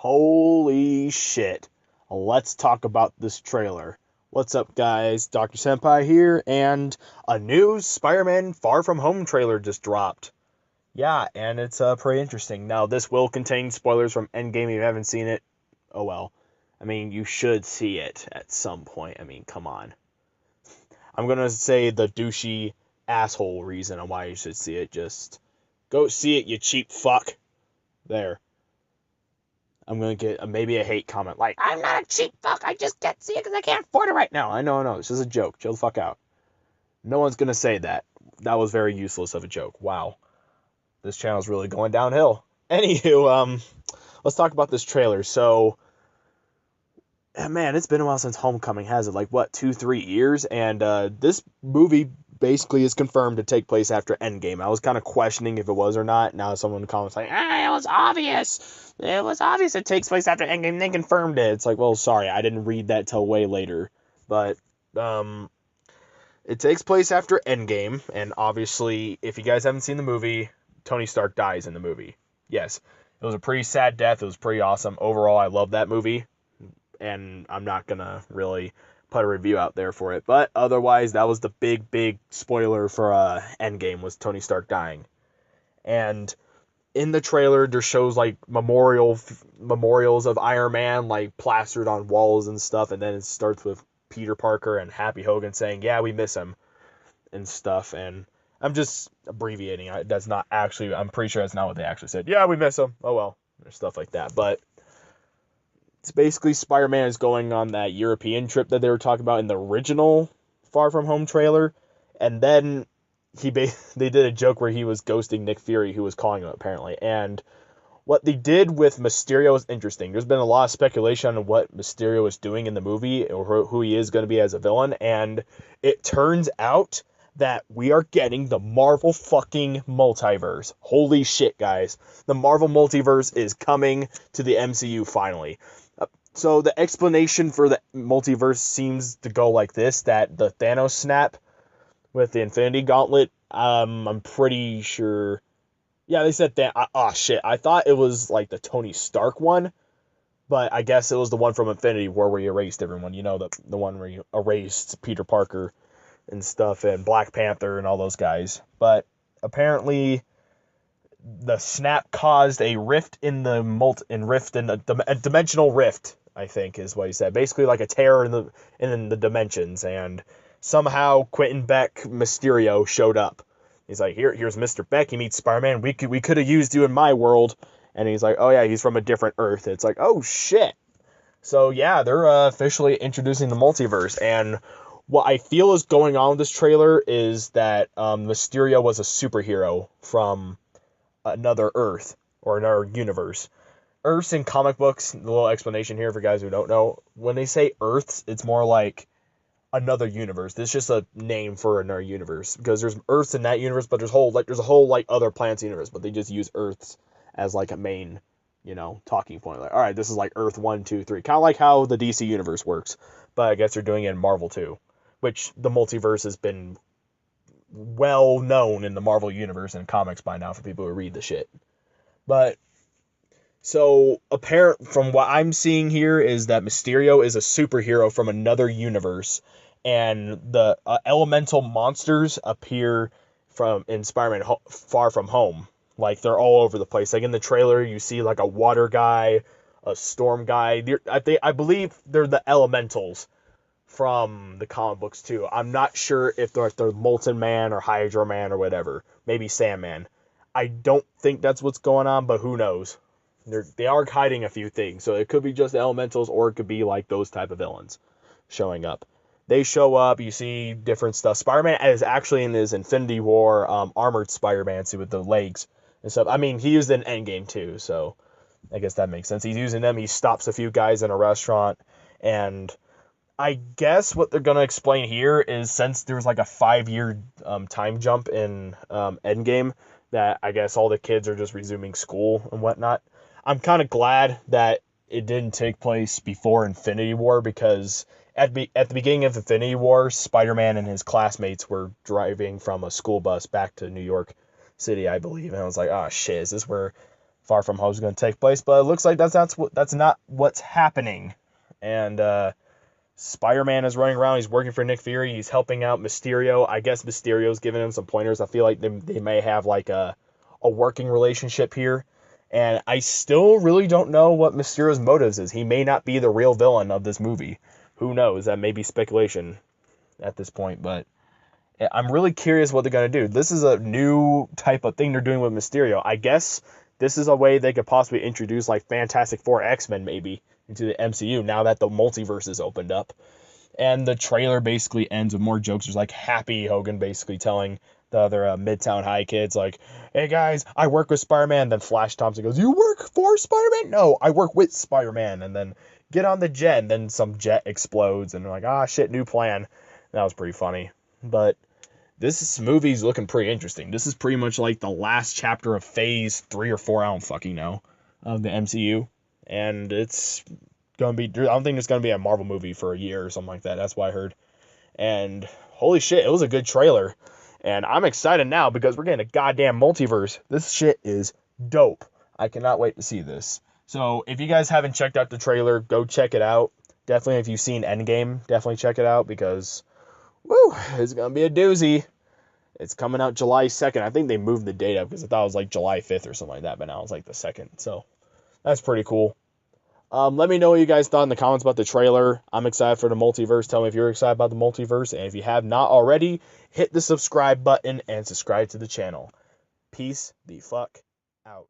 Holy shit. Let's talk about this trailer. What's up, guys? Dr. Senpai here, and a new Spider-Man Far From Home trailer just dropped. Yeah, and it's pretty interesting. Now, this will contain spoilers from Endgame. If you haven't seen it, oh well. I mean, you should see it at some point. I mean, come on. I'm gonna say the douchey asshole reason on why you should see it. Just go see it, you cheap fuck. There. I'm going to get maybe a hate comment like, I'm not a cheap fuck, I just can't see it because I can't afford it right now. I know, it's just a joke. Chill the fuck out. No one's going to say that. That was very useless of a joke. Wow. This channel's really going downhill. Anywho, let's talk about this trailer. So, man, it's been a while since Homecoming, has it? Like, what, 2-3 years? And this movie basically is confirmed to take place after Endgame. I was kind of questioning if it was or not. Now someone in the comments like, it was obvious. It was obvious it takes place after Endgame. They confirmed it. It's like, well, sorry, I didn't read that till way later. But it takes place after Endgame, and obviously, if you guys haven't seen the movie, Tony Stark dies in the movie. Yes, it was a pretty sad death. It was pretty awesome. Overall, I love that movie, and I'm not gonna really put a review out there for it. But otherwise, that was the big spoiler for Endgame, was Tony Stark dying. And in the trailer, there shows like memorials of Iron Man, like plastered on walls and stuff. And then it starts with Peter Parker and Happy Hogan saying, "Yeah, we miss him," and stuff. And I'm just abbreviating. That's not actually. I'm pretty sure that's not what they actually said. Yeah, we miss him. Oh well, or stuff like that. But it's basically Spider-Man is going on that European trip that they were talking about in the original Far From Home trailer, and then they did a joke where he was ghosting Nick Fury, who was calling him apparently. And what they did with Mysterio is interesting. There's been a lot of speculation on what Mysterio is doing in the movie or who he is going to be as a villain, and it turns out that we are getting the Marvel fucking multiverse. Holy shit, guys. The Marvel multiverse is coming to the MCU finally. So the explanation for the multiverse seems to go like this, that the Thanos snap with the Infinity Gauntlet, I'm pretty sure. Yeah, they said that. Oh, shit. I thought it was like the Tony Stark one, but I guess it was the one from Infinity War where he erased everyone. You know, the one where he erased Peter Parker and stuff, and Black Panther and all those guys. But apparently, the snap caused a rift in the a dimensional rift, I think is what he said. Basically, like a tear in the dimensions, and somehow Quentin Beck Mysterio showed up. He's like, here's Mr. Beck. He meets Spider-Man. We could have used you in my world. And he's like, oh yeah, he's from a different Earth. It's like, oh shit. So yeah, they're officially introducing the multiverse. And what I feel is going on with this trailer is that Mysterio was a superhero from another Earth or another universe. Earths in comic books, a little explanation here for guys who don't know. When they say Earths, it's more like another universe. This is just a name for another universe, because there's Earths in that universe, but there's a whole like other planets universe, but they just use Earths as like a main, talking point. Like, all right, this is like Earth 1, 2, 3, kind of like how the DC universe works, but I guess they're doing it in Marvel too, which the multiverse has been well known in the Marvel universe and comics by now for people who read the shit. But so apparent from what I'm seeing here is that Mysterio is a superhero from another universe, and the elemental monsters appear in Spider-Man Far From Home. Like, they're all over the place. Like in the trailer, you see like a water guy, a storm guy. I believe they're the elementals from the comic books too. I'm not sure if they're Molten Man or Hydro Man or whatever. Maybe Sandman. I don't think that's what's going on, but who knows? They are hiding a few things, so it could be just elementals, or it could be like those type of villains showing up. They show up, you see different stuff. Spider-Man is actually in his Infinity War armored Spider-Man suit with the legs and stuff. I mean, he used it in Endgame too, so I guess that makes sense. He's using them. He stops a few guys in a restaurant, and I guess what they're going to explain here is, since there was like a 5-year time jump in Endgame, that I guess all the kids are just resuming school and whatnot. I'm kind of glad that it didn't take place before Infinity War, because at the beginning of Infinity War, Spider-Man and his classmates were driving from a school bus back to New York City, I believe. And I was like, oh shit, is this where Far From Home is going to take place, but it looks like that's not what's happening. And Spider-Man is running around. He's working for Nick Fury. He's helping out Mysterio. I guess Mysterio's giving him some pointers. I feel like they may have like a working relationship here. And I still really don't know what Mysterio's motives is. He may not be the real villain of this movie. Who knows? That may be speculation at this point, but I'm really curious what they're going to do. This is a new type of thing they're doing with Mysterio. I guess this is a way they could possibly introduce like Fantastic Four, X-Men maybe into the MCU now that the multiverse is opened up. And the trailer basically ends with more jokes. There's like Happy Hogan basically telling the other Midtown High kids like, hey guys, I work with Spider-Man. Then Flash Thompson goes, you work for Spider-Man? No, I work with Spider-Man. And then get on the jet. And then some jet explodes. And they're like, ah, shit, new plan. That was pretty funny. But this movie's looking pretty interesting. This is pretty much like the last chapter of Phase 3 or 4, I don't fucking know, of the MCU. And it's going to be, I don't think it's going to be a Marvel movie for a year or something like that. That's what I heard. And holy shit, it was a good trailer. And I'm excited now because we're getting a goddamn multiverse. This shit is dope. I cannot wait to see this. So if you guys haven't checked out the trailer, go check it out. Definitely, if you've seen Endgame, definitely check it out because, woo, it's going to be a doozy. It's coming out July 2nd. I think they moved the date up because I thought it was like July 5th or something like that, but now it's like the 2nd. So that's pretty cool. Let me know what you guys thought in the comments about the trailer. I'm excited for the multiverse. Tell me if you're excited about the multiverse. And if you have not already, hit the subscribe button and subscribe to the channel. Peace the fuck out.